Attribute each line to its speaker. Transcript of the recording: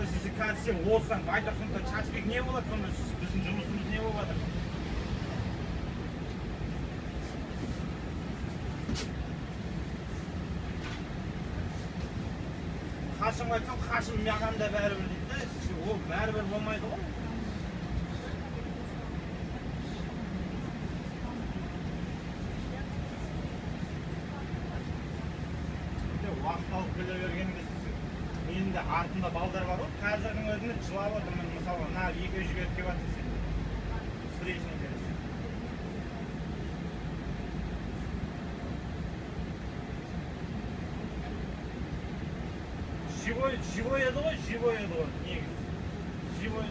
Speaker 1: сонда сіз қазір сен олсаң байтақ сонда Чацбек не болады сонда біздің жұмысымыз не болып жатыр? Қашым айтсам қашым маған да бәрібір дейді да, ол бәрібір болмайды ғой. Уақыт алып келе бергенде менің де артымда балдар бар ғой, қазірдің өзінде жылап отырмын, мысалы, на екі жүгеріп келіп жатыр встречный бересің. Живой еді ғой, негізі. Живой